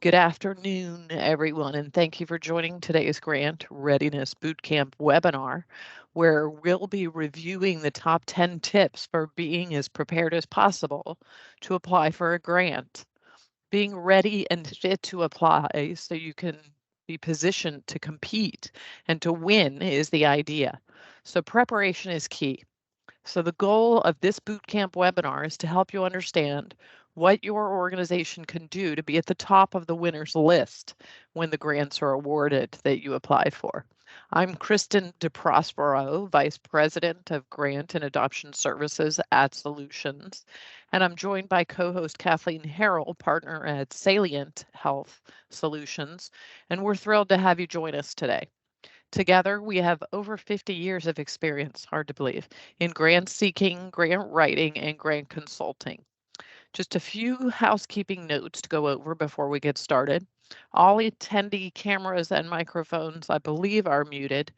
Good afternoon, everyone, and thank you for joining today's Grant Readiness Bootcamp webinar, where we'll be reviewing the top 10 tips for being as prepared as possible to apply for a grant. Being ready and fit to apply so you can be positioned to compete and to win is the idea. So preparation is key. So the goal of this bootcamp webinar is to help you understand what your organization can do to be at the top of the winners list when the grants are awarded that you applied for. I'm Kristen DeProspero, Vice President of Grant and Adoption Services at Solutions, and I'm joined by co-host Kathleen Harrell, partner at Salient Health Solutions, and we're thrilled to have you join us today. Together, we have over 50 years of experience, hard to believe, in grant seeking, grant writing, and grant consulting. Just a few housekeeping notes to go over before we get started. All attendee cameras and microphones, I believe, are muted.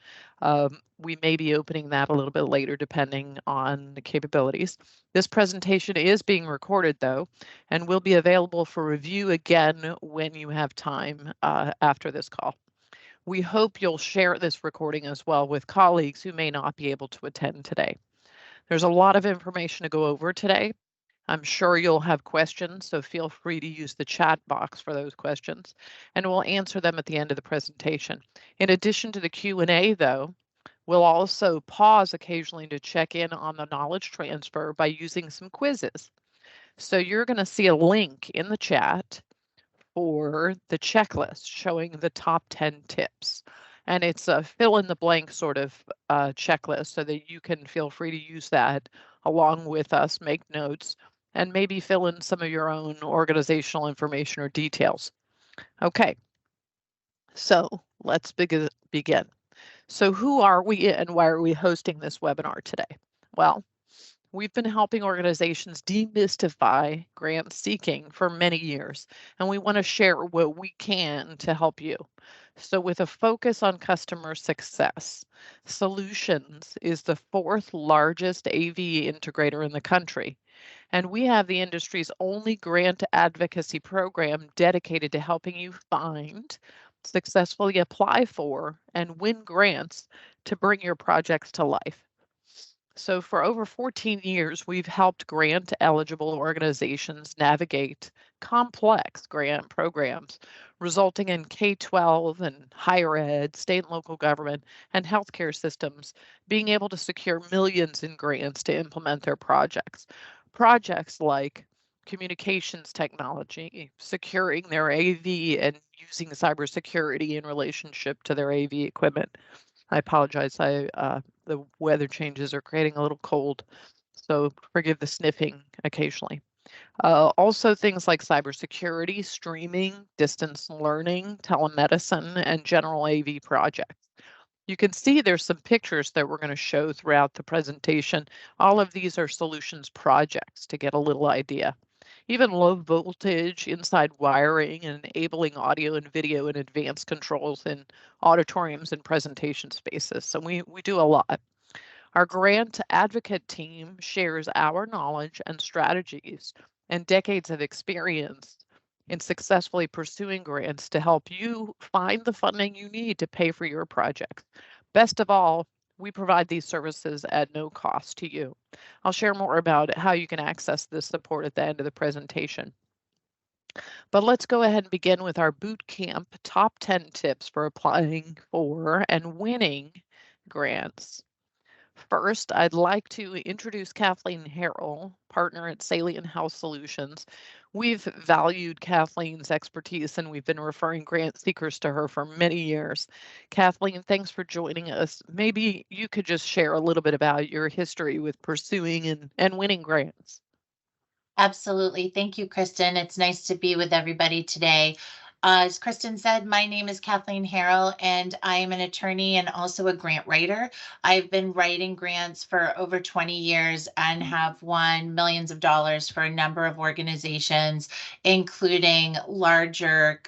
We may be opening that a little bit later depending on the capabilities. This presentation is being recorded, though, and will be available for review again when you have time after this call. We hope you'll share this recording as well with colleagues who may not be able to attend today. There's a lot of information to go over today. I'm sure you'll have questions, so feel free to use the chat box for those questions, and we'll answer them at the end of the presentation. In addition to the Q&A, though, we'll also pause occasionally to check in on the knowledge transfer by using some quizzes. So you're going to see a link in the chat for the checklist showing the top 10 tips. And it's a fill in the blank sort of checklist so that you can feel free to use that along with us, make notes, and maybe fill in some of your own organizational information or details. Okay, so let's begin. So who are we and why are we hosting this webinar today? Well, we've been helping organizations demystify grant seeking for many years, and we want to share what we can to help you. So with a focus on customer success, Solutions is the fourth largest AV integrator in the country, and we have the industry's only grant advocacy program dedicated to helping you find, successfully apply for, and win grants to bring your projects to life. So for over 14 years, we've helped grant eligible organizations navigate complex grant programs, resulting in K-12 and higher ed, state and local government, and healthcare systems being able to secure millions in grants to implement their projects. Projects like communications technology, securing their AV and using cybersecurity in relationship to their AV equipment. I apologize. The weather changes are creating a little cold, so forgive the sniffing occasionally. Also things like cybersecurity, streaming, distance learning, telemedicine, and general AV projects. You can see there's some pictures that we're going to show throughout the presentation. All of these are Solutions projects to get a little idea. Even low voltage inside wiring and enabling audio and video and advanced controls in auditoriums and presentation spaces. So we do a lot. Our grant advocate team shares our knowledge and strategies and decades of experience in successfully pursuing grants to help you find the funding you need to pay for your projects. Best of all, we provide these services at no cost to you. I'll share more about how you can access this support at the end of the presentation. But let's go ahead and begin with our bootcamp top 10 tips for applying for and winning grants. First, I'd like to introduce Kathleen Harrell, partner at Salient Health Solutions. We've valued Kathleen's expertise and we've been referring grant seekers to her for many years. Kathleen, thanks for joining us. Maybe you could just share a little bit about your history with pursuing and winning grants. Absolutely. Thank you, Kristen. It's nice to be with everybody today. As Kristen said, my name is Kathleen Harrell, and I am an attorney and also a grant writer. I've been writing grants for over 20 years and have won millions of dollars for a number of organizations, including larger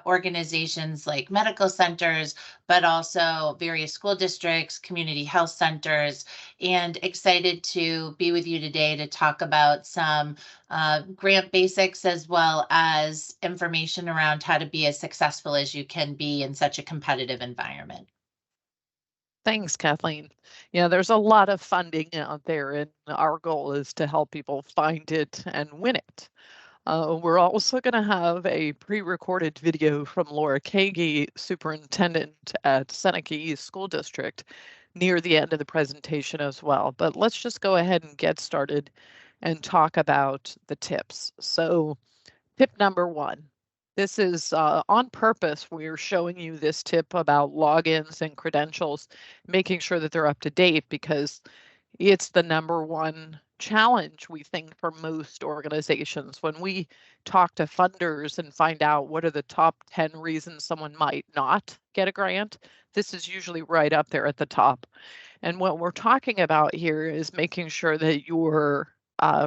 organizations like medical centers, but also various school districts, community health centers, and excited to be with you today to talk about some grant basics as well as information around how to be as successful as you can be in such a competitive environment. Thanks, Kathleen. Yeah, there's a lot of funding out there, and our goal is to help people find it and win it. We're also going to have a pre-recorded video from Laura Kagi, superintendent at Seneca East School District, near the end of the presentation as well. But let's just go ahead and get started and talk about the tips. So tip number one. This is on purpose. We're showing you this tip about logins and credentials, making sure that they're up to date because it's the number one challenge we think for most organizations. When we talk to funders and find out what are the top 10 reasons someone might not get a grant, this is usually right up there at the top. And what we're talking about here is making sure that your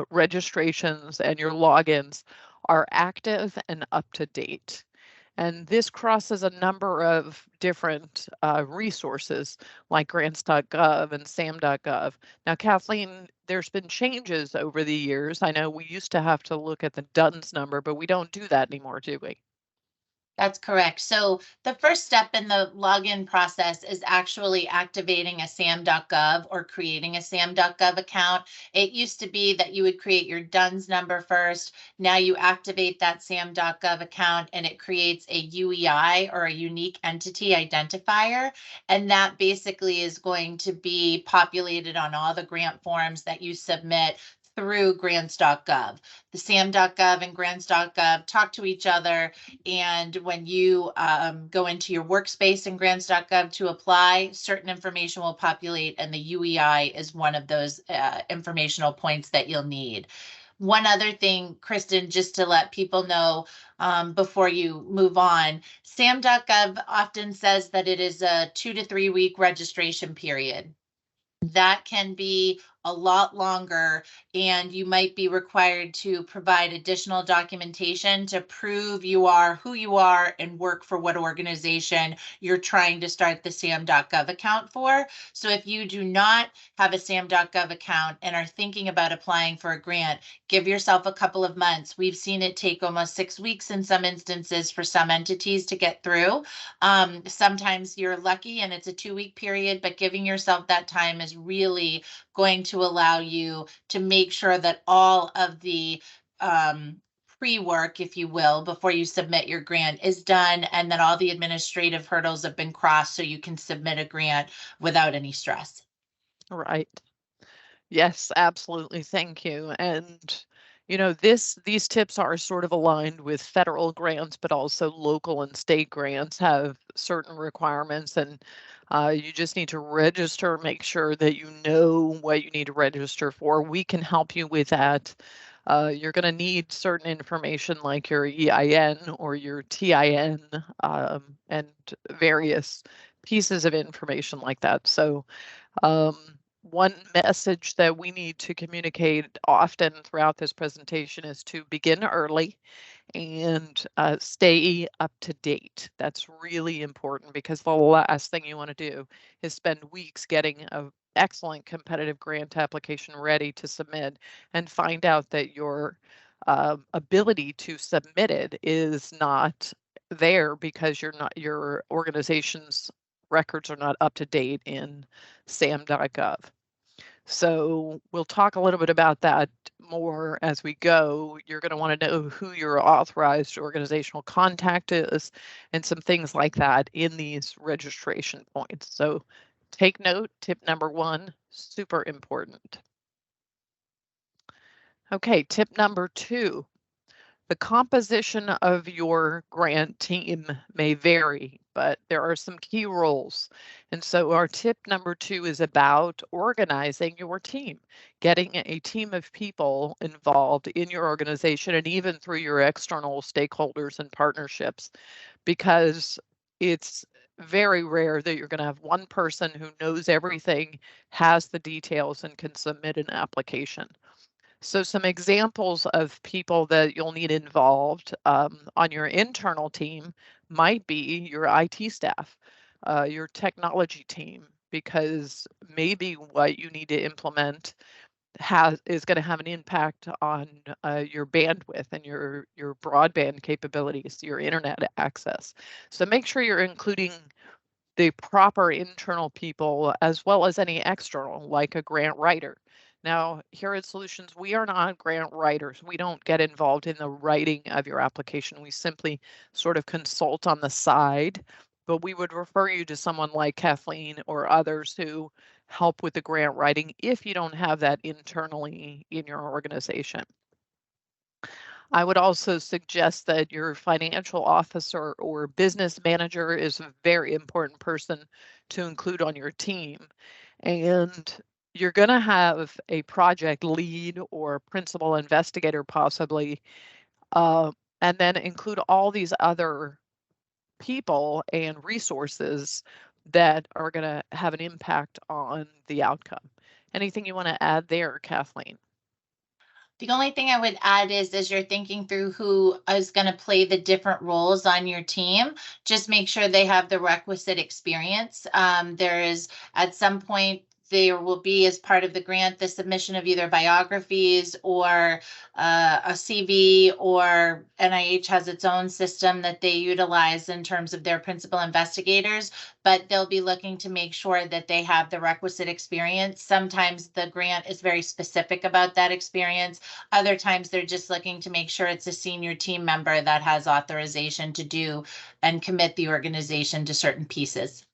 registrations and your logins are active and up to date. And this crosses a number of different resources like grants.gov and sam.gov. Now, Kathleen, there's been changes over the years. I know we used to have to look at the DUNS number, but we don't do that anymore, do we? That's correct. So the first step in the login process is actually activating a sam.gov or creating a sam.gov account. It used to be that you would create your DUNS number first. Now you activate that sam.gov account and it creates a UEI or a unique entity identifier. And that basically is going to be populated on all the grant forms that you submit through grants.gov. The sam.gov and grants.gov talk to each other, and when you go into your workspace in grants.gov to apply, certain information will populate, and the UEI is one of those informational points that you'll need. One other thing, Kristen, just to let people know before you move on, sam.gov often says that it is a 2 to 3 week registration period. That can be a lot longer, and you might be required to provide additional documentation to prove you are who you are and work for what organization you're trying to start the sam.gov account for. So if you do not have a sam.gov account and are thinking about applying for a grant, give yourself a couple of months. We've seen it take almost 6 weeks in some instances for some entities to get through. Sometimes you're lucky and it's a 2 week period, but giving yourself that time is really going to allow you to make sure that all of the pre-work, if you will, before you submit your grant is done, and that all the administrative hurdles have been crossed so you can submit a grant without any stress. Right. Yes, absolutely. Thank you. And these tips are sort of aligned with federal grants, but also local and state grants have certain requirements, and you just need to register, make sure that you know what you need to register for. We can help you with that. You're going to need certain information like your EIN or your TIN and various pieces of information like that. So one message that we need to communicate often throughout this presentation is to begin early and stay up to date. That's really important because the last thing you want to do is spend weeks getting an excellent competitive grant application ready to submit and find out that your ability to submit it is not there because your organization's records are not up to date in sam.gov. So we'll talk a little bit about that more as we go. You're going to want to know who your authorized organizational contact is and some things like that in these registration points. So take note, tip number one, super important. Okay, tip number two. The composition of your grant team may vary, but there are some key roles. And so our tip number two is about organizing your team, getting a team of people involved in your organization and even through your external stakeholders and partnerships, because it's very rare that you're going to have one person who knows everything, has the details, and can submit an application. So some examples of people that you'll need involved on your internal team might be your IT staff. your technology team, because maybe what you need to implement is going to have an impact on your bandwidth and your broadband capabilities, your internet access. So make sure you're including the proper internal people as well as any external, like a grant writer. Now, here at Solutions, we are not grant writers. We don't get involved in the writing of your application. We simply sort of consult on the side, but we would refer you to someone like Kathleen or others who help with the grant writing if you don't have that internally in your organization. I would also suggest that your financial officer or business manager is a very important person to include on your team. And you're going to have a project lead or principal investigator, possibly, uh, and then include all these other people and resources that are going to have an impact on the outcome. Anything you want to add there, Kathleen? The only thing I would add is as you're thinking through who is going to play the different roles on your team, just make sure they have the requisite experience. There is at some point there will be, as part of the grant, the submission of either biographies or a CV, or NIH has its own system that they utilize in terms of their principal investigators, but they'll be looking to make sure that they have the requisite experience. Sometimes the grant is very specific about that experience. Other times they're just looking to make sure it's a senior team member that has authorization to do and commit the organization to certain pieces.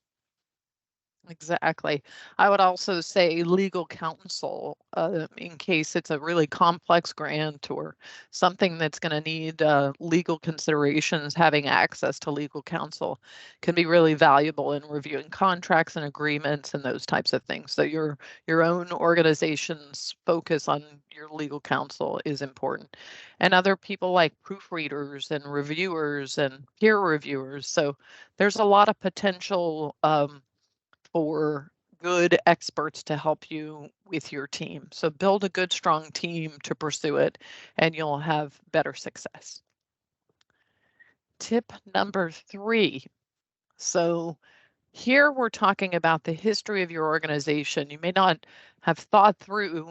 Exactly. I would also say legal counsel in case it's a really complex grant or something that's going to need legal considerations. Having access to legal counsel can be really valuable in reviewing contracts and agreements and those types of things. So your own organization's focus on your legal counsel is important. And other people like proofreaders and reviewers and peer reviewers. So there's a lot of potential for good experts to help you with your team. So build a good, strong team to pursue it, and you'll have better success. Tip number 3. So here we're talking about the history of your organization. You may not have thought through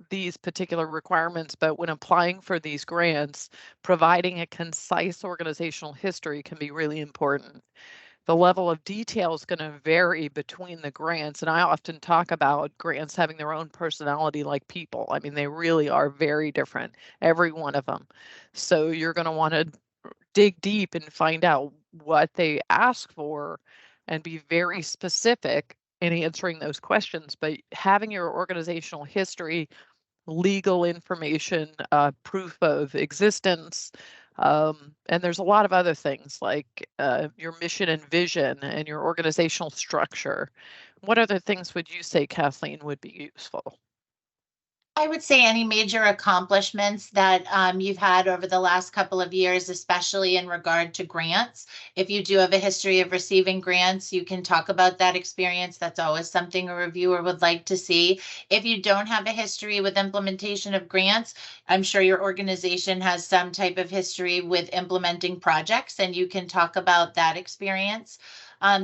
these particular requirements, but when applying for these grants, providing a concise organizational history can be really important. The level of detail is going to vary between the grants. And I often talk about grants having their own personality like people. I mean, they really are very different, every one of them. So you're going to want to dig deep and find out what they ask for and be very specific in answering those questions. But having your organizational history, legal information, proof of existence, and there's a lot of other things like your mission and vision and your organizational structure. What other things would you say, Kathleen, would be useful? I would say any major accomplishments that you've had over the last couple of years, especially in regard to grants. If you do have a history of receiving grants, you can talk about that experience. That's always something a reviewer would like to see. If you don't have a history with implementation of grants, I'm sure your organization has some type of history with implementing projects, and you can talk about that experience.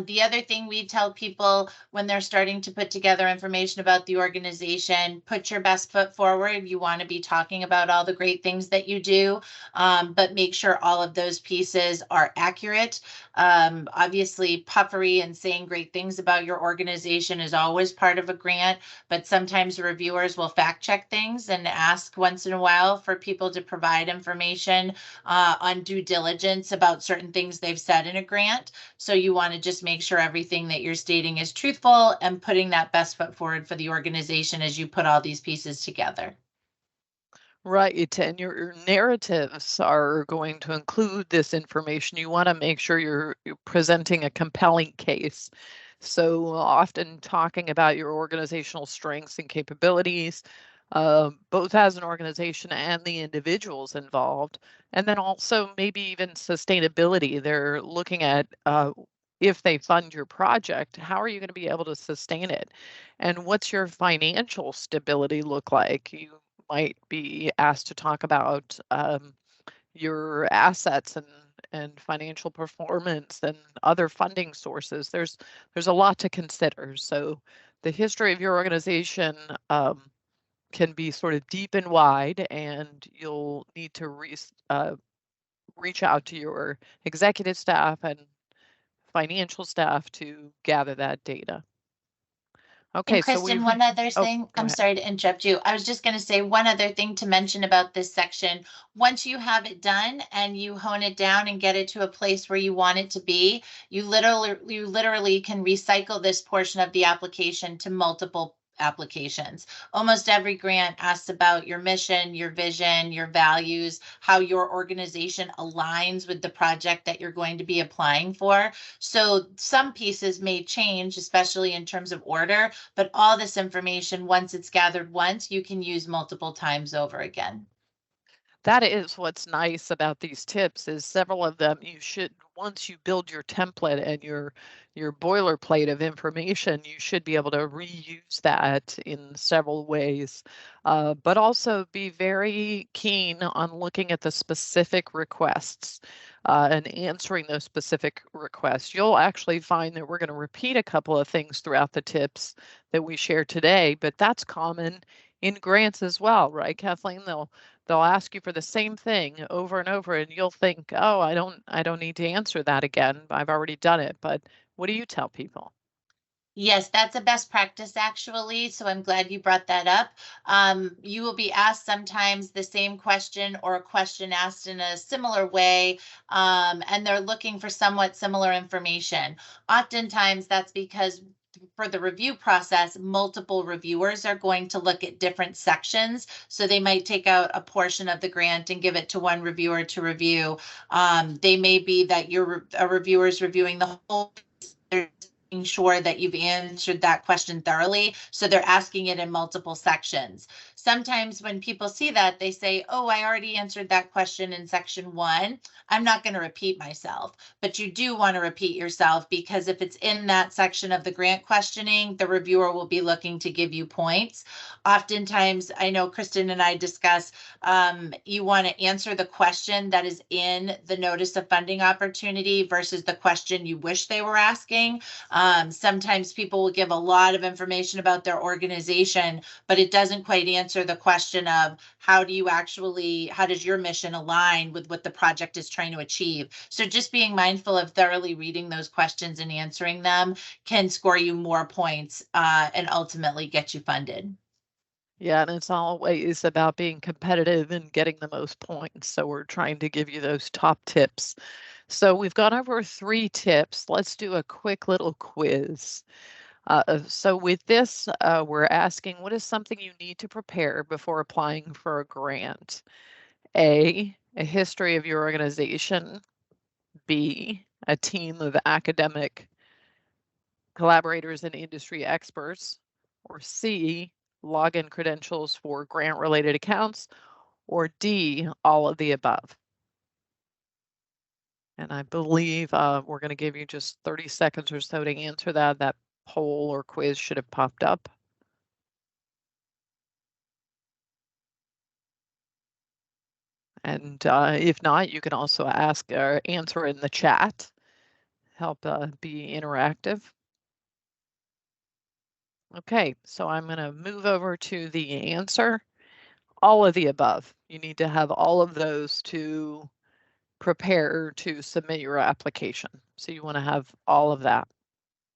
The other thing we tell people when they're starting to put together information about the organization, put your best foot forward. You want to be talking about all the great things that you do, but make sure all of those pieces are accurate. Obviously, puffery and saying great things about your organization is always part of a grant, but sometimes reviewers will fact check things and ask once in a while for people to provide information on due diligence about certain things they've said in a grant. So you want to just make sure everything that you're stating is truthful and putting that best foot forward for the organization as you put all these pieces together. Right, and your narratives are going to include this information. You want to make sure you're presenting a compelling case. So often talking about your organizational strengths and capabilities, both as an organization and the individuals involved, and then also maybe even sustainability. They're looking at if they fund your project, how are you going to be able to sustain it? And what's your financial stability look like? You might be asked to talk about your assets and financial performance and other funding sources. There's a lot to consider. So the history of your organization can be sort of deep and wide, and you'll need to reach out to your executive staff and financial staff to gather that data. And Okay, so Kristen, we've, one other oh, thing, go I'm ahead. sorry to interrupt you. I was just going to say one other thing to mention about this section. Once you have it done and you hone it down and get it to a place where you want it to be, you literally can recycle this portion of the application to multiple applications. Almost every grant asks about your mission, your vision, your values, how your organization aligns with the project that you're going to be applying for. So some pieces may change, especially in terms of order, but all this information, once it's gathered once, you can use multiple times over again. That is what's nice about these tips is several of them you should, once you build your template and your boilerplate of information, you should be able to reuse that in several ways, but also be very keen on looking at the specific requests and answering those specific requests. You'll actually find that we're going to repeat a couple of things throughout the tips that we share today, but that's common in grants as well, right, Kathleen? They'll ask you for the same thing over and over, and you'll think, oh, I don't need to answer that again. I've already done it. But what do you tell people? Yes, that's a best practice actually. So I'm glad you brought that up. You will be asked sometimes the same question or a question asked in a similar way, and they're looking for somewhat similar information. Oftentimes that's because for the review process, multiple reviewers are going to look at different sections. So they might take out a portion of the grant and give it to one reviewer to review. They may be that a reviewer is reviewing the whole, making sure that you've answered that question thoroughly. So they're asking it in multiple sections. Sometimes when people see that, they say, oh, I already answered that question in section 1. I'm not going to repeat myself. But you do want to repeat yourself, because if it's in that section of the grant questioning, the reviewer will be looking to give you points. Oftentimes, I know Kristen and I discuss, you want to answer the question that is in the notice of funding opportunity versus the question you wish they were asking. Sometimes people will give a lot of information about their organization, but it doesn't quite answer the question of how does your mission align with what the project is trying to achieve? So just being mindful of thoroughly reading those questions and answering them can score you more points and ultimately get you funded. Yeah, and it's always about being competitive and getting the most points. So we're trying to give you those top tips. So we've gone over 3 tips. Let's do a quick little quiz. So with this, we're asking, what is something you need to prepare before applying for a grant? A history of your organization. B, a team of academic collaborators and industry experts. Or C, login credentials for grant-related accounts. Or D, all of the above. And I believe we're going to give you just 30 seconds or so to answer that. That poll or quiz should have popped up. And if not, you can also ask or answer in the chat. Help be interactive. Okay, so I'm going to move over to the answer. All of the above. You need to have all of those to prepare to submit your application. So you want to have all of that.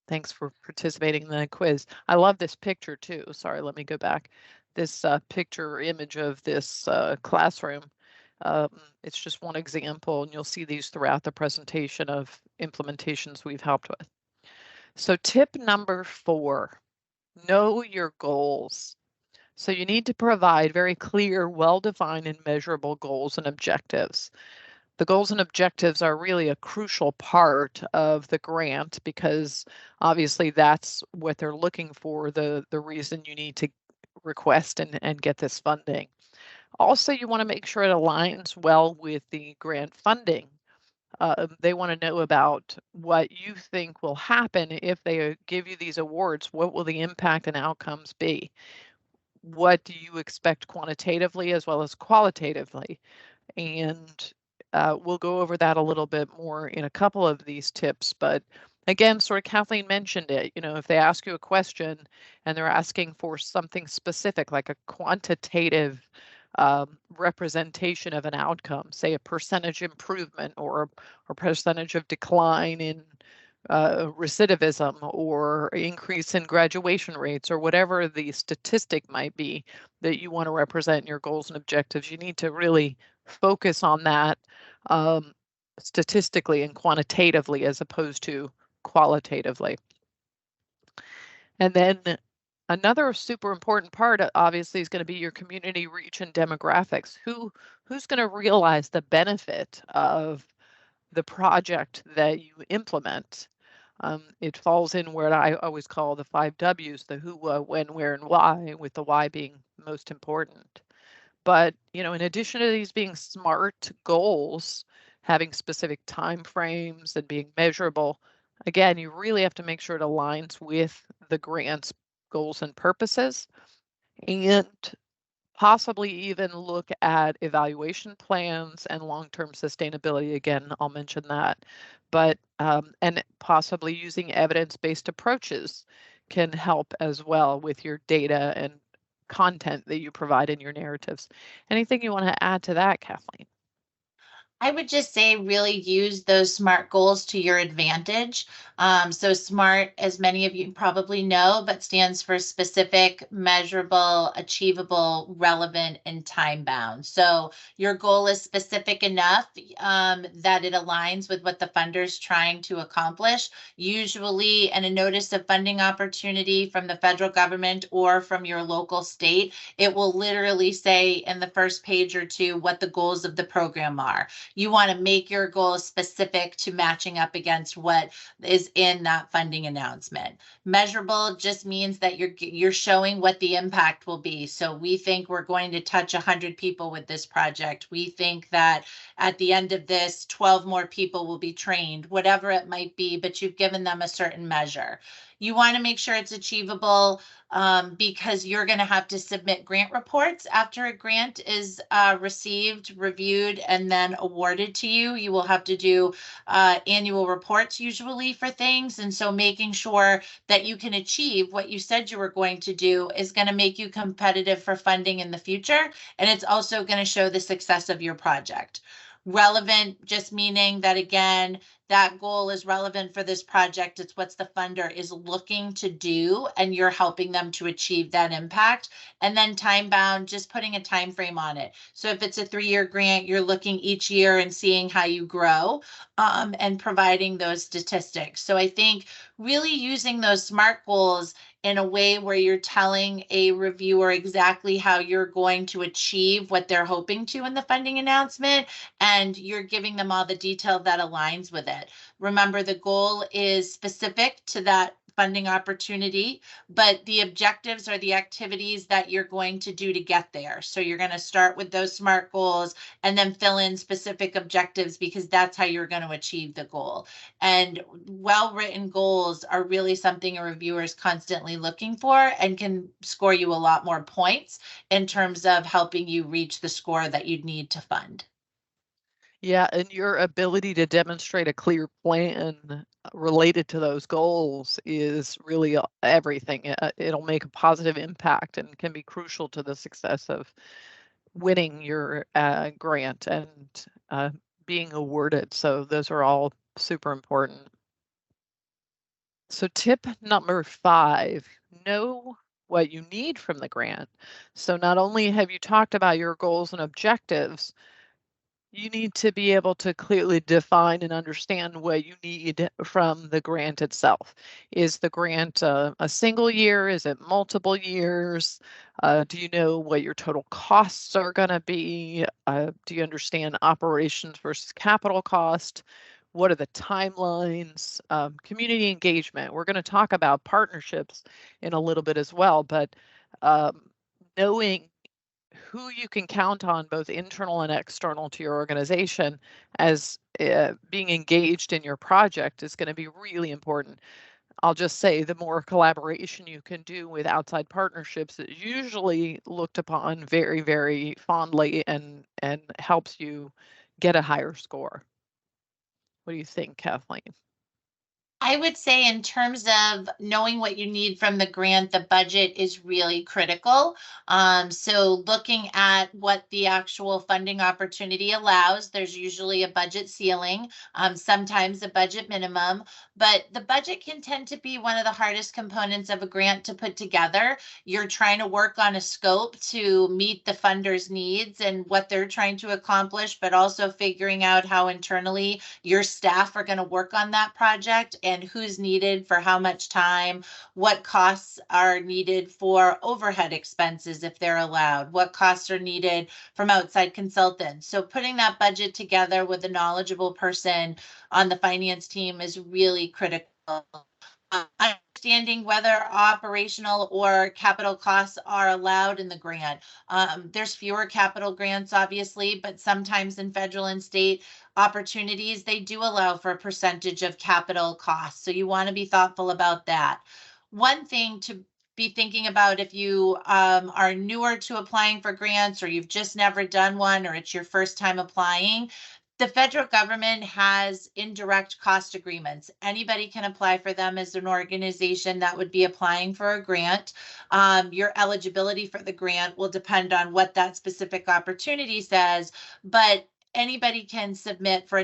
Thanks for participating in the quiz. I love this picture too. Sorry, let me go back. This picture image of this classroom. It's just one example, and you'll see these throughout the presentation of implementations we've helped with. So tip number 4, know your goals. So you need to provide very clear, well-defined and measurable goals and objectives. The goals and objectives are really a crucial part of the grant because obviously that's what they're looking for, the reason you need to request and get this funding. Also, you want to make sure it aligns well with the grant funding. They want to know about what you think will happen if they give you these awards. What will the impact and outcomes be? What do you expect quantitatively as well as qualitatively? And we'll go over that a little bit more in a couple of these tips. But again, sort of Kathleen mentioned it, if they ask you a question and they're asking for something specific, like a quantitative representation of an outcome, say a percentage improvement or a percentage of decline in recidivism or increase in graduation rates or whatever the statistic might be that you want to represent in your goals and objectives, you need to really focus on that statistically and quantitatively as opposed to qualitatively. And then another super important part, obviously, is going to be your community reach and demographics. Who's going to realize the benefit of the project that you implement? It falls in where I always call the 5 W's, the who, when, where, and why, with the why being most important. But, in addition to these being smart goals, having specific time frames and being measurable, again, you really have to make sure it aligns with the grant's goals and purposes, and possibly even look at evaluation plans and long-term sustainability. Again, I'll mention that. But, and possibly using evidence-based approaches can help as well with your data and content that you provide in your narratives. Anything you want to add to that, Kathleen? I would just say really use those SMART goals to your advantage. So SMART, as many of you probably know, but stands for specific, measurable, achievable, relevant, and time bound. So your goal is specific enough that it aligns with what the funder's trying to accomplish. Usually, and a notice of funding opportunity from the federal government or from your local state, it will literally say in the first page or two what the goals of the program are. You want to make your goals specific to matching up against what is in that funding announcement. Measurable just means that you're showing what the impact will be. So we think we're going to touch 100 people with this project. We think that at the end of this, 12 more people will be trained, whatever it might be, but you've given them a certain measure. You want to make sure it's achievable because you're going to have to submit grant reports after a grant is received, reviewed, and then awarded to you. You will have to do annual reports usually for things. And so making sure that you can achieve what you said you were going to do is going to make you competitive for funding in the future. And it's also going to show the success of your project. Relevant, just meaning that, again, that goal is relevant for this project. It's what the funder is looking to do, and you're helping them to achieve that impact. And then time bound, just putting a time frame on it. So if it's a 3-year grant, you're looking each year and seeing how you grow and providing those statistics. So I think really using those SMART goals in a way where you're telling a reviewer exactly how you're going to achieve what they're hoping to in the funding announcement, and you're giving them all the detail that aligns with it. Remember, the goal is specific to that funding opportunity, but the objectives are the activities that you're going to do to get there. So you're going to start with those SMART goals and then fill in specific objectives because that's how you're going to achieve the goal. And well-written goals are really something a reviewer is constantly looking for and can score you a lot more points in terms of helping you reach the score that you'd need to fund. Yeah, and your ability to demonstrate a clear plan related to those goals is really everything. It'll make a positive impact and can be crucial to the success of winning your grant and being awarded. So those are all super important. So tip number 5, know what you need from the grant. So not only have you talked about your goals and objectives, you need to be able to clearly define and understand what you need from the grant itself. Is the grant a single year? Is it multiple years? Do you know what your total costs are going to be? Do you understand operations versus capital cost? What are the timelines? Community engagement. We're going to talk about partnerships in a little bit as well, but knowing who you can count on, both internal and external to your organization, as being engaged in your project is going to be really important. I'll just say the more collaboration you can do with outside partnerships is usually looked upon very, very fondly and helps you get a higher score. What do you think, Kathleen? I would say in terms of knowing what you need from the grant, the budget is really critical. So looking at what the actual funding opportunity allows, there's usually a budget ceiling, sometimes a budget minimum, but the budget can tend to be one of the hardest components of a grant to put together. You're trying to work on a scope to meet the funder's needs and what they're trying to accomplish, but also figuring out how internally your staff are going to work on that project and who's needed for how much time, what costs are needed for overhead expenses if they're allowed, what costs are needed from outside consultants. So putting that budget together with a knowledgeable person on the finance team is really critical. Understanding whether operational or capital costs are allowed in the grant. There's fewer capital grants, obviously, but sometimes in federal and state opportunities, they do allow for a percentage of capital costs. So you want to be thoughtful about that. One thing to be thinking about if you are newer to applying for grants or you've just never done one or it's your first time applying, the federal government has indirect cost agreements. Anybody can apply for them as an organization that would be applying for a grant. Your eligibility for the grant will depend on what that specific opportunity says, but anybody can submit for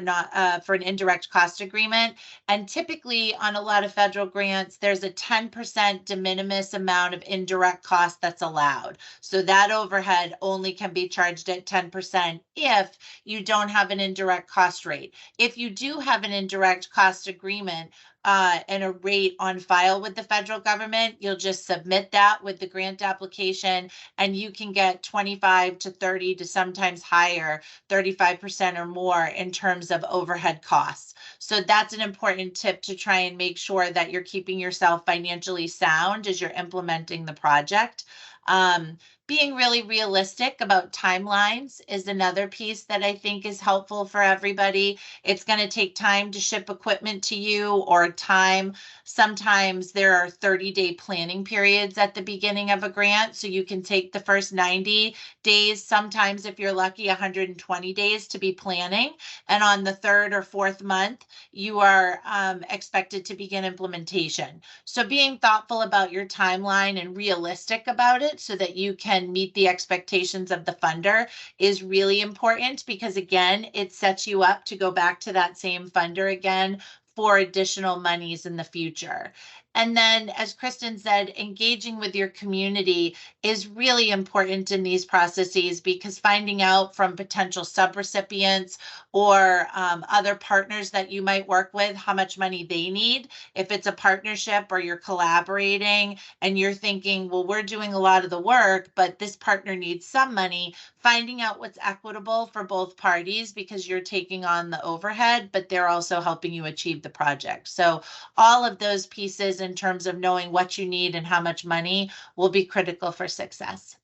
for an indirect cost agreement. And typically, on a lot of federal grants, there's a 10% de minimis amount of indirect cost that's allowed. So that overhead only can be charged at 10% if you don't have an indirect cost rate. If you do have an indirect cost agreement, and a rate on file with the federal government, you'll just submit that with the grant application and you can get 25 to 30 to sometimes higher, 35% or more in terms of overhead costs. So that's an important tip to try and make sure that you're keeping yourself financially sound as you're implementing the project. Um, Being really realistic about timelines is another piece that I think is helpful for everybody. It's going to take time to ship equipment to you or time. Sometimes there are 30-day planning periods at the beginning of a grant. So you can take the first 90 days, sometimes if you're lucky, 120 days to be planning. And on the third or fourth month, you are expected to begin implementation. So being thoughtful about your timeline and realistic about it so that you can meet the expectations of the funder is really important because again, it sets you up to go back to that same funder again for additional monies in the future. And then, as Kristen said, engaging with your community is really important in these processes because finding out from potential subrecipients or other partners that you might work with how much money they need. If it's a partnership or you're collaborating and you're thinking, well, we're doing a lot of the work, but this partner needs some money, finding out what's equitable for both parties because you're taking on the overhead, but they're also helping you achieve the project. So all of those pieces in terms of knowing what you need and how much money will be critical for success.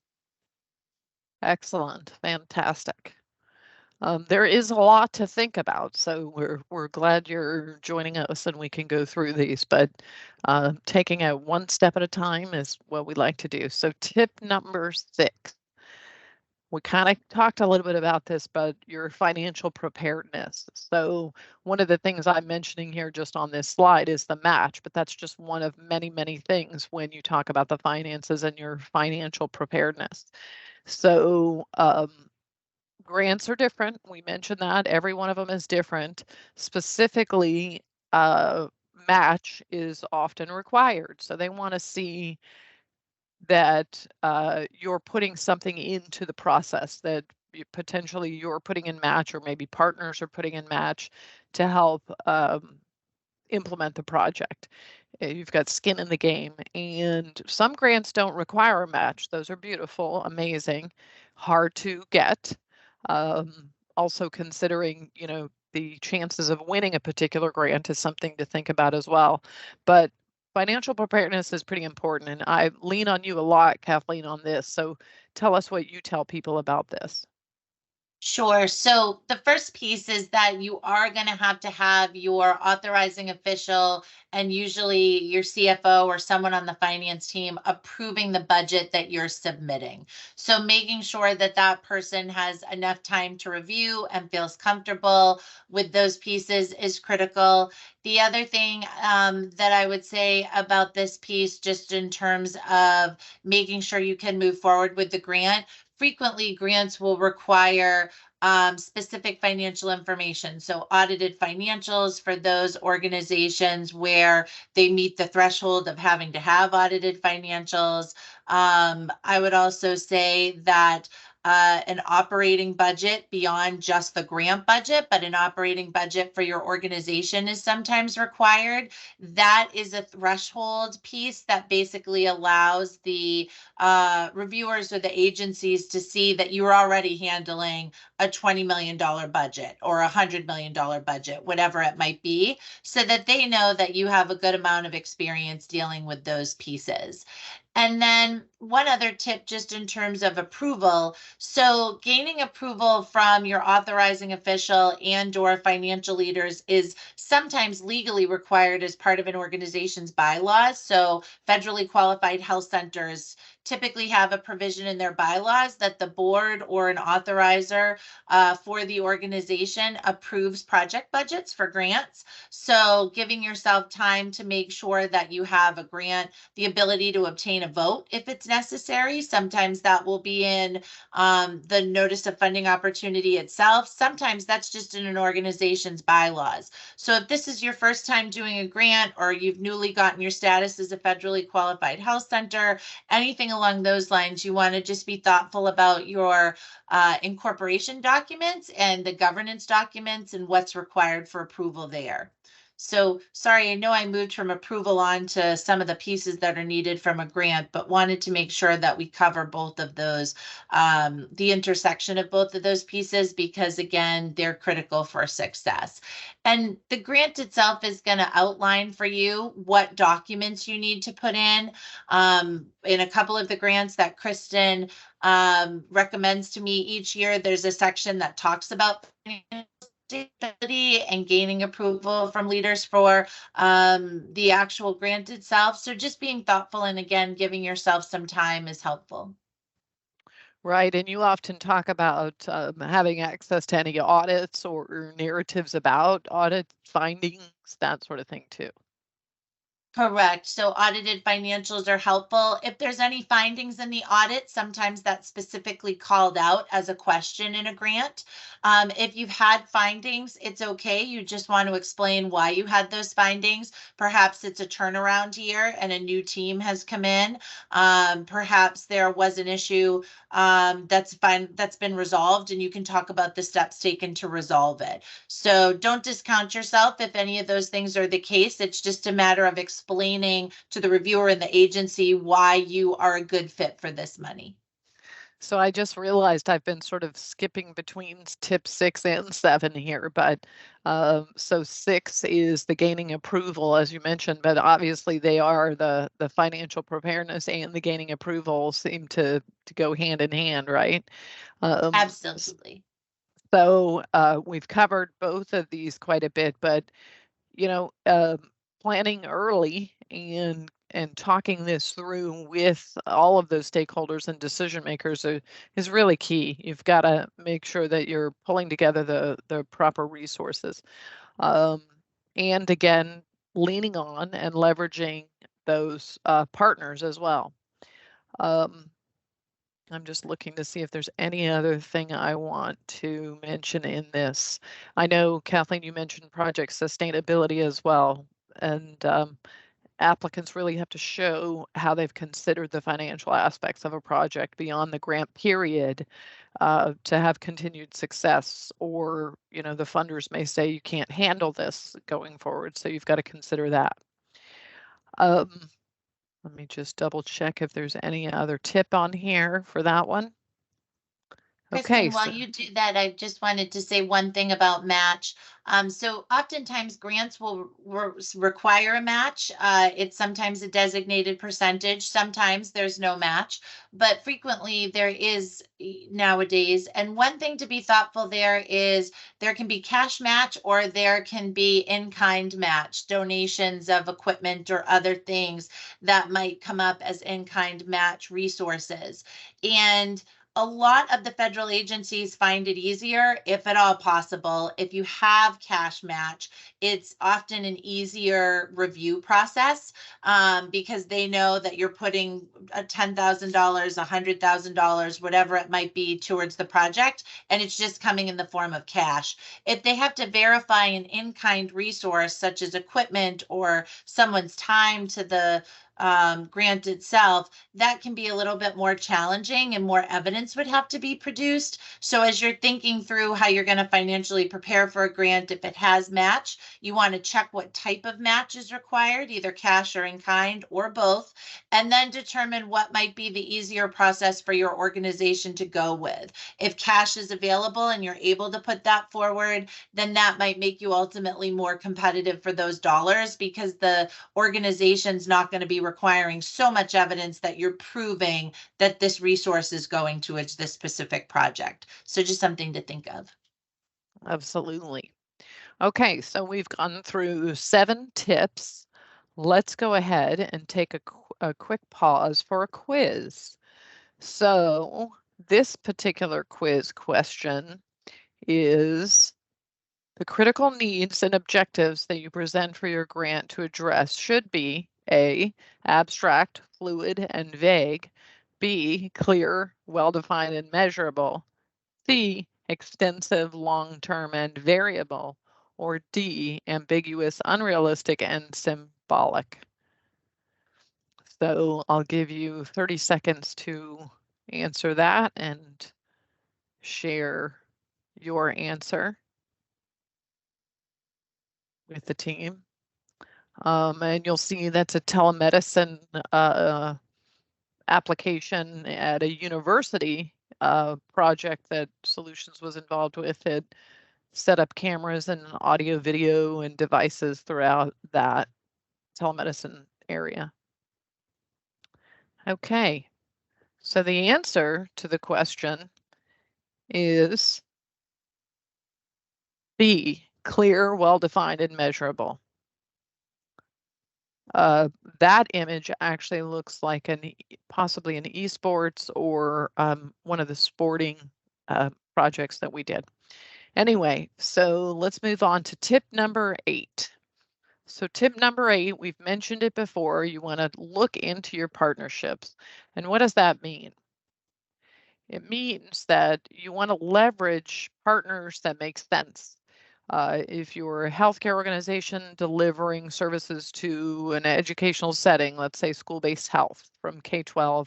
Excellent. Fantastic. There is a lot to think about, so we're glad you're joining us and we can go through these, but taking it one step at a time is what we like to do. So tip number 6. We kind of talked a little bit about this, but your financial preparedness. So one of the things I'm mentioning here just on this slide is the match, but that's just one of many, many things when you talk about the finances and your financial preparedness. So grants are different. We mentioned that every one of them is different. Specifically, match is often required. So they want to see that you're putting something into the process that potentially you're putting in match, or maybe partners are putting in match to help implement the project. You've got skin in the game, and some grants don't require a match. Those are beautiful, amazing, hard to get. Also considering, the chances of winning a particular grant is something to think about as well. But financial preparedness is pretty important, and I lean on you a lot, Kathleen, on this. So tell us what you tell people about this. Sure. So the first piece is that you are going to have your authorizing official and usually your CFO or someone on the finance team approving the budget that you're submitting. So making sure that that person has enough time to review and feels comfortable with those pieces is critical. The other thing that I would say about this piece, just in terms of making sure you can move forward with the grant, frequently grants will require specific financial information. So, audited financials for those organizations where they meet the threshold of having to have audited financials. I would also say that an operating budget beyond just the grant budget, but an operating budget for your organization is sometimes required. That is a threshold piece that basically allows the reviewers or the agencies to see that you're already handling a $20 million budget or a $100 million budget, whatever it might be, so that they know that you have a good amount of experience dealing with those pieces. And then one other tip, just in terms of approval. So gaining approval from your authorizing official and or financial leaders is sometimes legally required as part of an organization's bylaws. So federally qualified health centers typically have a provision in their bylaws that the board or an authorizer for the organization approves project budgets for grants. So giving yourself time to make sure that you have a grant, the ability to obtain a vote if it's necessary. Sometimes that will be in the notice of funding opportunity itself. Sometimes that's just in an organization's bylaws. So if this is your first time doing a grant or you've newly gotten your status as a federally qualified health center, anything along those lines, you want to just be thoughtful about your incorporation documents and the governance documents and what's required for approval there. So sorry, I know I moved from approval on to some of the pieces that are needed from a grant, but wanted to make sure that we cover both of those, the intersection of both of those pieces, because again, they're critical for success. And the grant itself is going to outline for you what documents you need to put in. In a couple of the grants that Kristen recommends to me each year, there's a section that talks about and gaining approval from leaders for the actual grant itself. So just being thoughtful and again, giving yourself some time is helpful. Right, and you often talk about having access to any audits or narratives about audit findings, that sort of thing too. Correct. So audited financials are helpful. If there's any findings in the audit, sometimes that's specifically called out as a question in a grant. If you've had findings, it's okay. You just want to explain why you had those findings. Perhaps it's a turnaround year and a new team has come in. Perhaps there was an issue that's been resolved, and you can talk about the steps taken to resolve it. So don't discount yourself if any of those things are the case. It's just a matter of explaining to the reviewer and the agency why you are a good fit for this money. So I just realized I've been sort of skipping between tip 6 and 7 here, but so 6 is the gaining approval, as you mentioned, but obviously they are the financial preparedness and the gaining approval seem to go hand in hand, right? Absolutely. So we've covered both of these quite a bit, but you know, planning early and talking this through with all of those stakeholders and decision makers is really key. You've got to make sure that you're pulling together the proper resources, um, and again, leaning on and leveraging those partners as well. Um, I'm just looking to see if there's any other thing I want to mention in this. I know, Kathleen, you mentioned project sustainability as well. And applicants really have to show how they've considered the financial aspects of a project beyond the grant period to have continued success. Or, you know, the funders may say you can't handle this going forward. So you've got to consider that. Um, Let me just double check if there's any other tip on here for that one. Okay, Kristen, while so you do that, I just wanted to say one thing about match. So oftentimes grants will require a match. It's sometimes a designated percentage. Sometimes there's no match, but frequently there is nowadays. And one thing to be thoughtful there is there can be cash match or there can be in-kind match, donations of equipment or other things that might come up as in-kind match resources. And a lot of the federal agencies find it easier, if at all possible, if you have cash match, it's often an easier review process because they know that you're putting a $10,000, $100,000, whatever it might be, towards the project, and it's just coming in the form of cash. If they have to verify an in-kind resource, such as equipment or someone's time to the grant itself, that can be a little bit more challenging and more evidence would have to be produced. So as you're thinking through how you're going to financially prepare for a grant, if it has match, you want to check what type of match is required, either cash or in kind or both, and then determine what might be the easier process for your organization to go with. If cash is available and you're able to put that forward, then that might make you ultimately more competitive for those dollars because the organization's not going to be requiring so much evidence that you're proving that this resource is going to this specific project. So just something to think of. absolutely. Okay, so we've gone through 7 tips. Let's go ahead and take a quick pause for a quiz. So this particular quiz question is: the critical needs and objectives that you present for your grant to address should be A, abstract, fluid, and vague, B, clear, well-defined, and measurable, C, extensive, long-term, and variable, or D, ambiguous, unrealistic, and symbolic. So I'll give you 30 seconds to answer that and share your answer with the team. And you'll see that's a telemedicine application at a university project that Solutions was involved with. It set up cameras and audio, video, and devices throughout that telemedicine area. Okay, so the answer to the question is B, clear, well-defined, and measurable. That image actually looks like possibly an esports or one of the sporting projects that we did. Anyway, so let's move on to tip number 8. So tip number 8, we've mentioned it before, you want to look into your partnerships. And what does that mean? It means that you want to leverage partners that make sense. If you're a healthcare organization delivering services to an educational setting, let's say school-based health from K-12,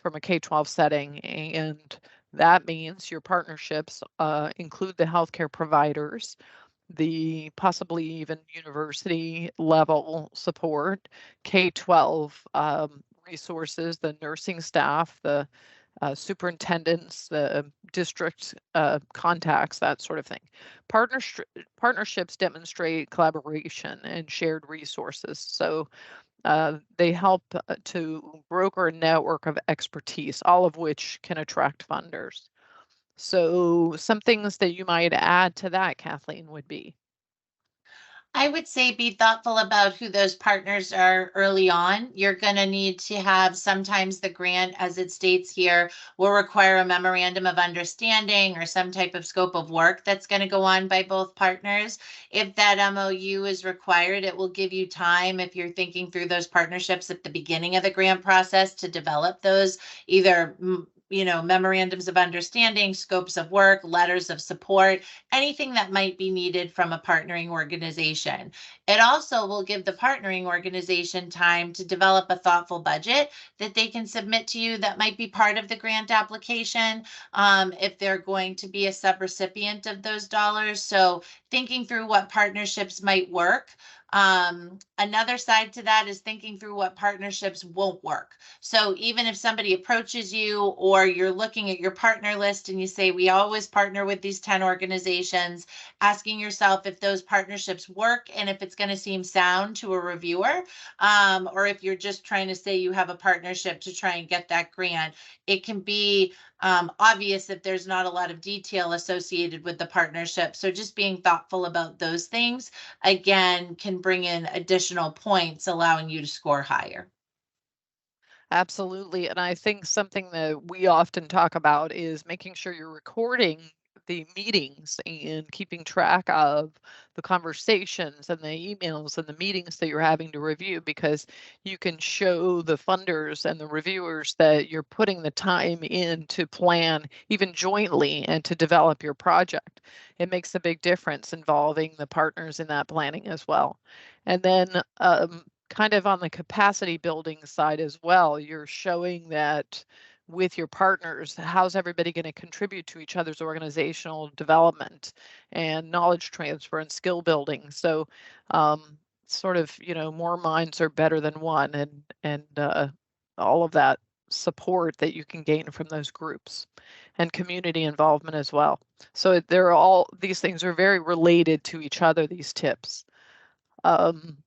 from a K-12 setting, and that means your partnerships include the healthcare providers, the possibly even university level support, K-12 resources, the nursing staff, the superintendents, the district contacts, that sort of thing. Partnerships demonstrate collaboration and shared resources. So they help to broker a network of expertise, all of which can attract funders. So some things that you might add to that, Kathleen, would be. I would say be thoughtful about who those partners are early on. You're going to need to have sometimes the grant, as it states here, will require a memorandum of understanding or some type of scope of work that's going to go on by both partners. If that MOU is required, it will give you time, if you're thinking through those partnerships at the beginning of the grant process, to develop those either memorandums of understanding, scopes of work, letters of support, anything that might be needed from a partnering organization. It also will give the partnering organization time to develop a thoughtful budget that they can submit to you that might be part of the grant application if they're going to be a subrecipient of those dollars. So thinking through what partnerships might work Another side to that is thinking through what partnerships won't work. So even if somebody approaches you or you're looking at your partner list and you say, we always partner with these 10 organizations, asking yourself if those partnerships work and if it's going to seem sound to a reviewer, or if you're just trying to say you have a partnership to try and get that grant, it can be obvious if there's not a lot of detail associated with the partnership. So just being thoughtful about those things, again, can bring in additional points, allowing you to score higher. Absolutely. And I think something that we often talk about is making sure you're recording the meetings and keeping track of the conversations and the emails and the meetings that you're having to review, because you can show the funders and the reviewers that you're putting the time in to plan even jointly and to develop your project. It makes a big difference involving the partners in that planning as well. And then kind of on the capacity building side as well, you're showing that with your partners, how's everybody going to contribute to each other's organizational development and knowledge transfer and skill building. So sort of, more minds are better than one, and all of that support that you can gain from those groups and community involvement as well. So these things are very related to each other, these tips. And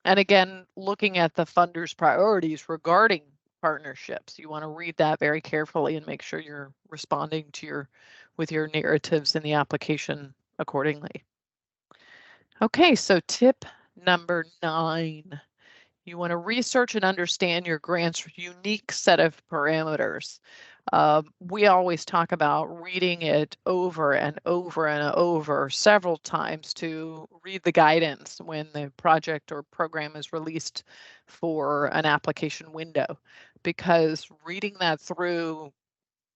again, looking at the funder's priorities regarding partnerships, you want to read that very carefully and make sure you're responding to with your narratives in the application accordingly. Okay, so tip number 9. You want to research and understand your grant's unique set of parameters. We always talk about reading it over and over and over several times to read the guidance when the project or program is released for an application window, because reading that through,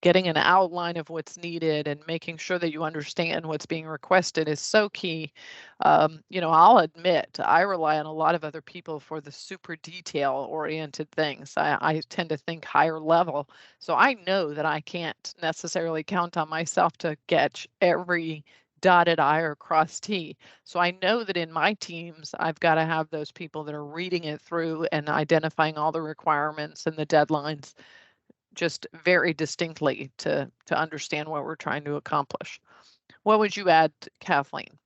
getting an outline of what's needed and making sure that you understand what's being requested is so key. I'll admit I rely on a lot of other people for the super detail oriented things. I tend to think higher level. So I know that I can't necessarily count on myself to get every dotted I or crossed T. So I know that in my teams, I've got to have those people that are reading it through and identifying all the requirements and the deadlines just very distinctly to understand what we're trying to accomplish. What would you add, Kathleen?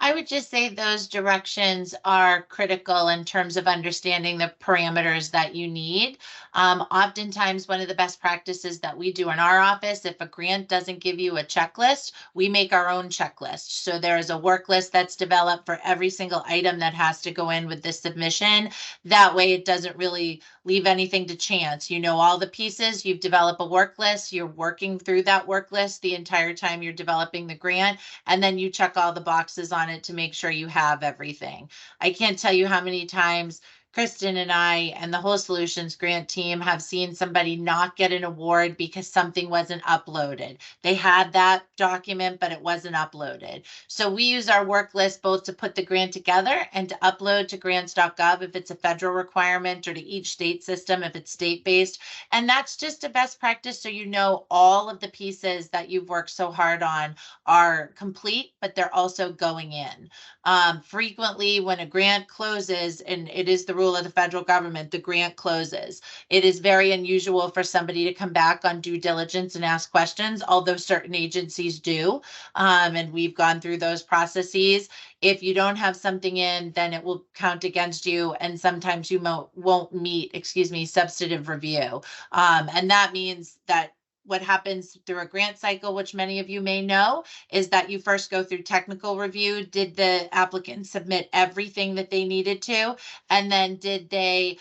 I would just say those directions are critical in terms of understanding the parameters that you need. Oftentimes, one of the best practices that we do in our office, if a grant doesn't give you a checklist, we make our own checklist. So there is a work list that's developed for every single item that has to go in with the submission. That way, it doesn't really leave anything to chance. You know all the pieces, you've developed a work list, you're working through that work list the entire time you're developing the grant, and then you check all the boxes on it to make sure you have everything. I can't tell you how many times Kristen and I and the whole solutions grant team have seen somebody not get an award because something wasn't uploaded. They had that document, but it wasn't uploaded. So we use our work list both to put the grant together and to upload to grants.gov if it's a federal requirement, or to each state system if it's state-based. And that's just a best practice, so you know all of the pieces that you've worked so hard on are complete, but they're also going in. Frequently, when a grant closes, and it is the rule of the federal government, the grant closes. It is very unusual for somebody to come back on due diligence and ask questions, although certain agencies do. And we've gone through those processes. If you don't have something in, then it will count against you, and sometimes you won't meet, substantive review. And that means that what happens through a grant cycle, which many of you may know, is that you first go through technical review. Did the applicant submit everything that they needed to? And then did they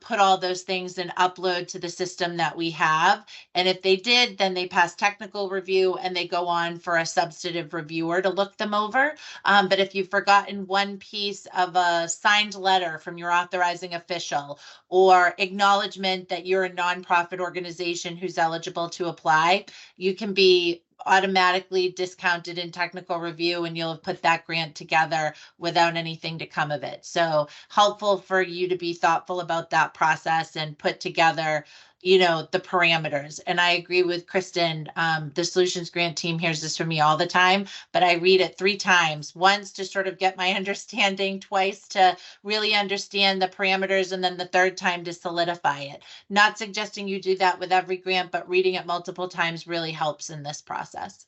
put all those things and upload to the system that we have? And if they did, then they pass technical review and they go on for a substantive reviewer to look them over. But if you've forgotten one piece of a signed letter from your authorizing official, or acknowledgement that you're a nonprofit organization who's eligible to apply, you can be automatically discounted in technical review, and you'll have put that grant together without anything to come of it. So helpful for you to be thoughtful about that process and put together the parameters. And I agree with Kristen. The Solutions Grant team hears this from me all the time, but I read it 3 times, once to sort of get my understanding, twice to really understand the parameters, and then the third time to solidify it. Not suggesting you do that with every grant, but reading it multiple times really helps in this process.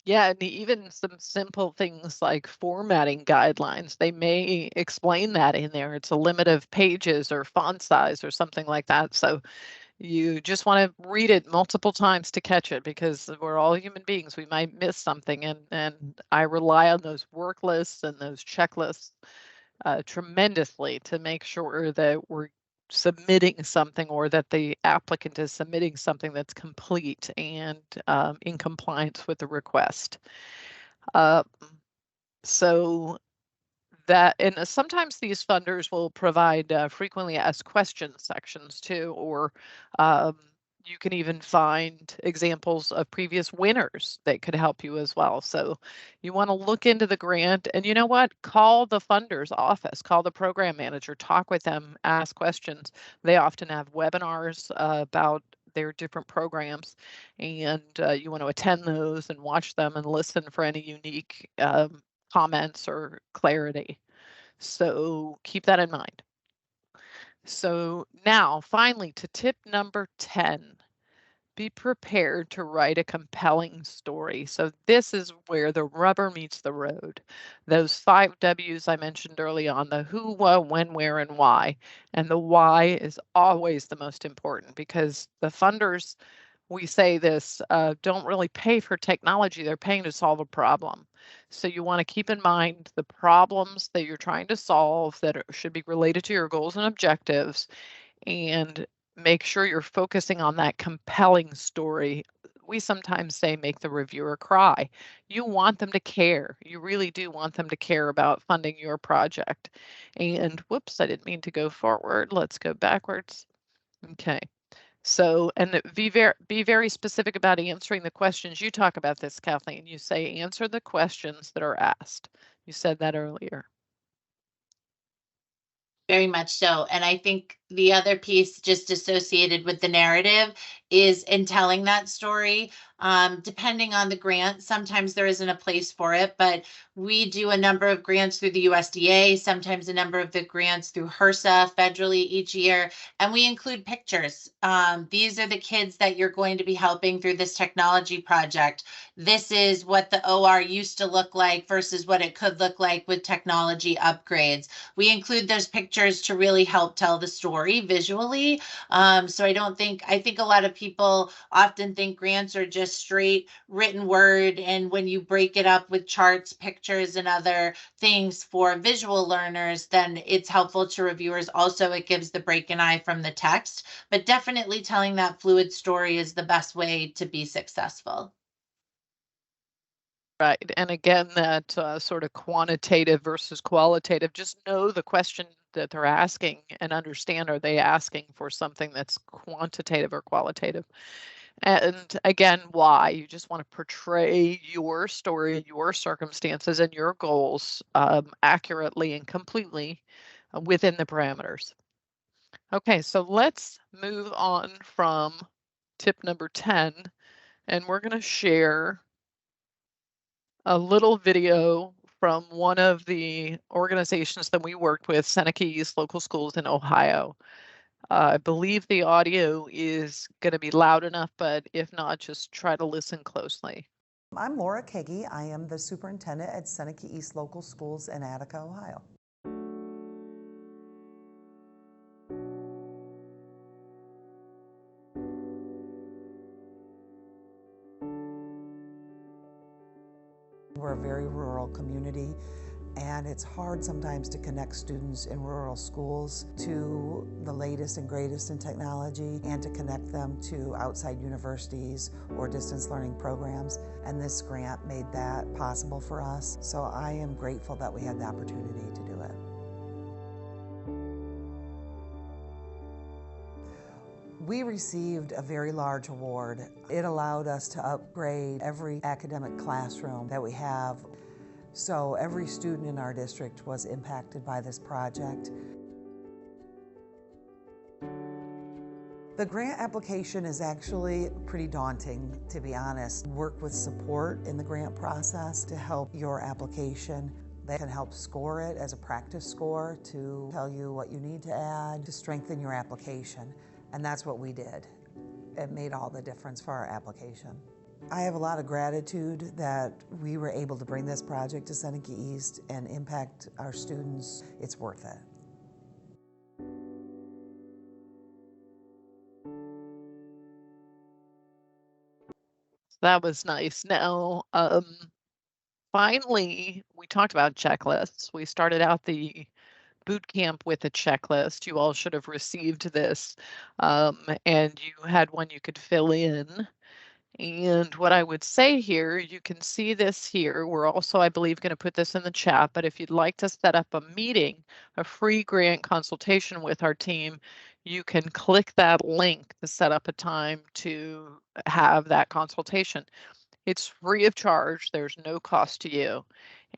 Yeah, and even some simple things like formatting guidelines, they may explain that in there. It's a limit of pages or font size or something like that. So you just want to read it multiple times to catch it, because we're all human beings. We might miss something, and I rely on those work lists and those checklists tremendously to make sure that we're submitting something, or that the applicant is submitting something that's complete and in compliance with the request. Uh, so that, and sometimes these funders will provide frequently asked questions sections too, or um, you can even find examples of previous winners that could help you as well. So you want to look into the grant, and you know what? Call the funder's office, call the program manager, talk with them, ask questions. They often have webinars about their different programs, and you want to attend those and watch them and listen for any unique comments or clarity. So keep that in mind. So now finally, to tip number 10, be prepared to write a compelling story. So this is where the rubber meets the road. Those 5 W's I mentioned early on: the who, what, when, where, and why. And the why is always the most important, because the funders, we say this, don't really pay for technology, they're paying to solve a problem. So you want to keep in mind the problems that you're trying to solve that should be related to your goals and objectives, and make sure you're focusing on that compelling story. We sometimes say make the reviewer cry. You want them to care. You really do want them to care about funding your project. And whoops, I didn't mean to go forward. Let's go backwards. Okay. So, and be very specific about answering the questions. You talk about this, Kathleen. You say answer the questions that are asked. You said that earlier. Very much so. And I think the other piece just associated with the narrative is in telling that story. Depending on the grant, sometimes there isn't a place for it, but we do a number of grants through the USDA, sometimes a number of the grants through HRSA federally each year, and we include pictures. These are the kids that you're going to be helping through this technology project. This is what the OR used to look like versus what it could look like with technology upgrades. We include those pictures to really help tell the story visually. So I think a lot of people often think grants are just straight written word. And when you break it up with charts, pictures, and other things for visual learners, then it's helpful to reviewers. Also, it gives the break an eye from the text, but definitely telling that fluid story is the best way to be successful. Right. And again, that sort of quantitative versus qualitative, just know the question that they're asking and understand, are they asking for something that's quantitative or qualitative? And again, why? You just want to portray your story, your circumstances, and your goals accurately and completely within the parameters. Okay, so let's move on from tip number 10, and we're going to share a little video from one of the organizations that we worked with, Seneca East Local Schools in Ohio. I believe the audio is going to be loud enough, but if not, just try to listen closely. I'm Laura Keggy. I am the superintendent at Seneca East Local Schools in Attica, Ohio. We're a very rural community, and it's hard sometimes to connect students in rural schools to the latest and greatest in technology, and to connect them to outside universities or distance learning programs. And this grant made that possible for us. So I am grateful that we had the opportunity to do it. We received a very large award. It allowed us to upgrade every academic classroom that we have. So every student in our district was impacted by this project. The grant application is actually pretty daunting, to be honest. Work with support in the grant process to help your application. They can help score it as a practice score to tell you what you need to add to strengthen your application. And that's what we did. It made all the difference for our application. I have a lot of gratitude that we were able to bring this project to Seneca East and impact our students. It's worth it. That was nice. Now, finally, we talked about checklists. We started out the boot camp with a checklist. You all should have received this, and you had one you could fill in. And what I would say here, you can see this here. We're also, I believe, going to put this in the chat, but if you'd like to set up a meeting, a free grant consultation with our team, you can click that link to set up a time to have that consultation. It's free of charge. There's no cost to you.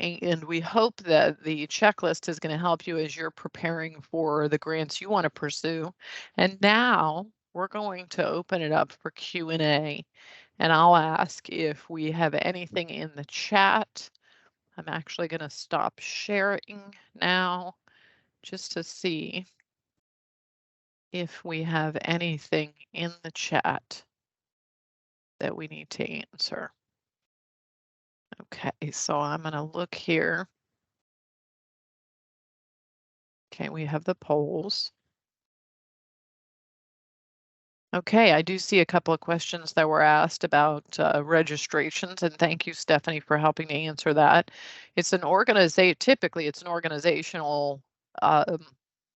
And we hope that the checklist is going to help you as you're preparing for the grants you want to pursue. And now we're going to open it up for Q&A. And I'll ask if we have anything in the chat. I'm actually going to stop sharing now just to see if we have anything in the chat that we need to answer. Okay, so I'm going to look here. Okay, we have the polls. Okay, I do see a couple of questions that were asked about registrations, and thank you, Stephanie, for helping to answer that. It's an organization, typically it's an organizational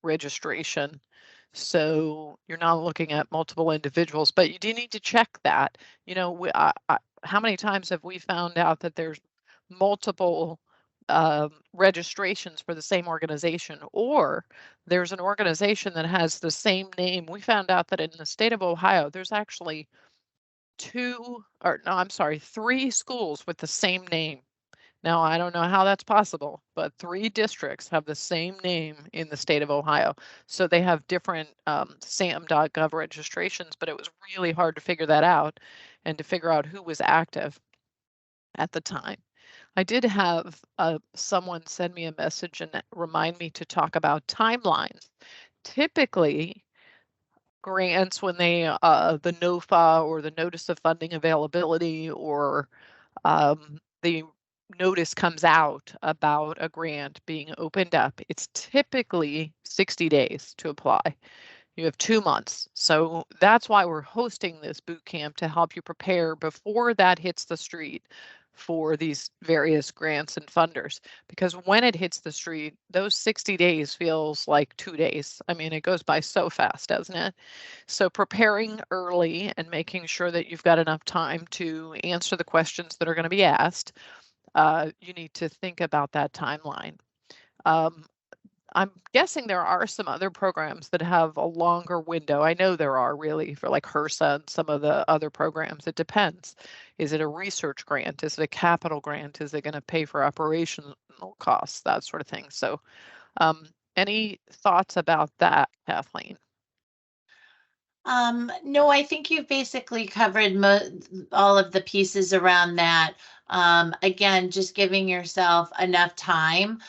registration. So you're not looking at multiple individuals, but you do need to check that. You know, how many times have we found out that there's multiple registrations for the same organization, or there's an organization that has the same name. We found out that in the state of Ohio, there's actually three schools with the same name. Now, I don't know how that's possible, but 3 districts have the same name in the state of Ohio. So they have different SAM.gov registrations, but it was really hard to figure that out and to figure out who was active at the time. I did have someone send me a message and remind me to talk about timelines. Typically, grants, when they the NOFA or the Notice of Funding Availability or the notice comes out about a grant being opened up, it's typically 60 days to apply. You have 2 months. So that's why we're hosting this boot camp, to help you prepare before that hits the street for these various grants and funders. Because when it hits the street, those 60 days feels like 2 days. I mean, it goes by so fast, doesn't it? So preparing early and making sure that you've got enough time to answer the questions that are going to be asked. You need to think about that timeline. I'm guessing there are some other programs that have a longer window. I know there are, really, for like HRSA and some of the other programs. It depends. Is it a research grant? Is it a capital grant? Is it going to pay for operational costs? That sort of thing. So any thoughts about that, Kathleen? No, I think you've basically covered all of the pieces around that. Again, just giving yourself enough time.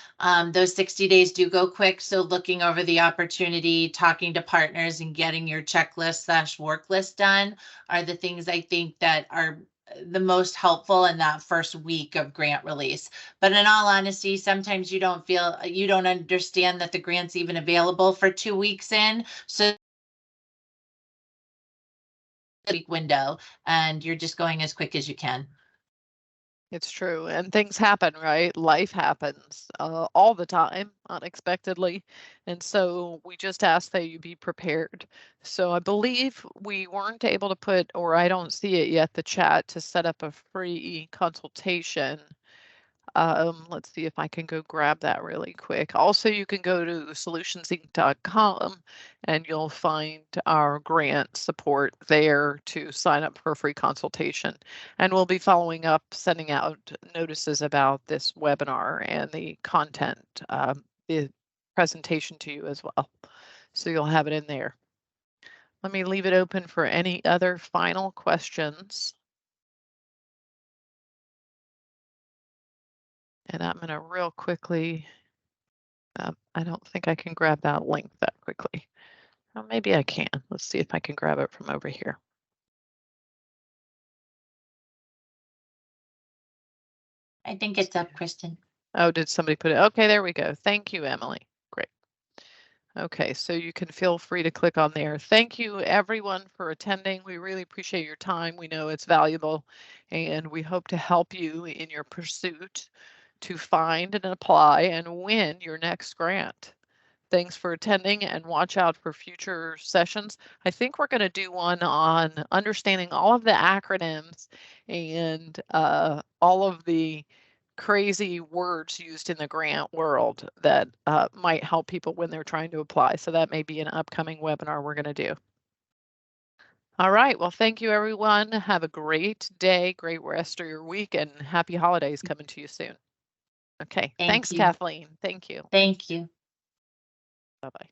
Those 60 days do go quick. So looking over the opportunity, talking to partners, and getting your checklist/work list done are the things I think that are the most helpful in that first week of grant release. But in all honesty, sometimes you don't understand that the grant's even available for 2 weeks in. So week window, and you're just going as quick as you can. It's true. And things happen, right? Life happens all the time, unexpectedly. And so we just ask that you be prepared. So I believe we weren't able to put, or I don't see it yet, the chat to set up a free consultation. Let's see if I can go grab that really quick. Also, you can go to solutionsinc.com and you'll find our grant support there to sign up for a free consultation. And we'll be following up, sending out notices about this webinar and the content, the presentation to you as well. So you'll have it in there. Let me leave it open for any other final questions. And I'm going to real quickly, I don't think I can grab that link that quickly. Well, maybe I can. Let's see if I can grab it from over here. I think it's up, Kristen. Oh, did somebody put it? Okay, there we go. Thank you, Emily. Great. Okay, so you can feel free to click on there. Thank you, everyone, for attending. We really appreciate your time. We know it's valuable, and we hope to help you in your pursuit to find and apply and win your next grant. Thanks for attending, and watch out for future sessions. I think we're going to do one on understanding all of the acronyms and all of the crazy words used in the grant world that might help people when they're trying to apply. So that may be an upcoming webinar we're going to do. All right. Well, thank you, everyone. Have a great day, great rest of your week, and happy holidays coming to you soon. Okay. Thanks, you. Kathleen. Thank you. Thank you. Bye-bye.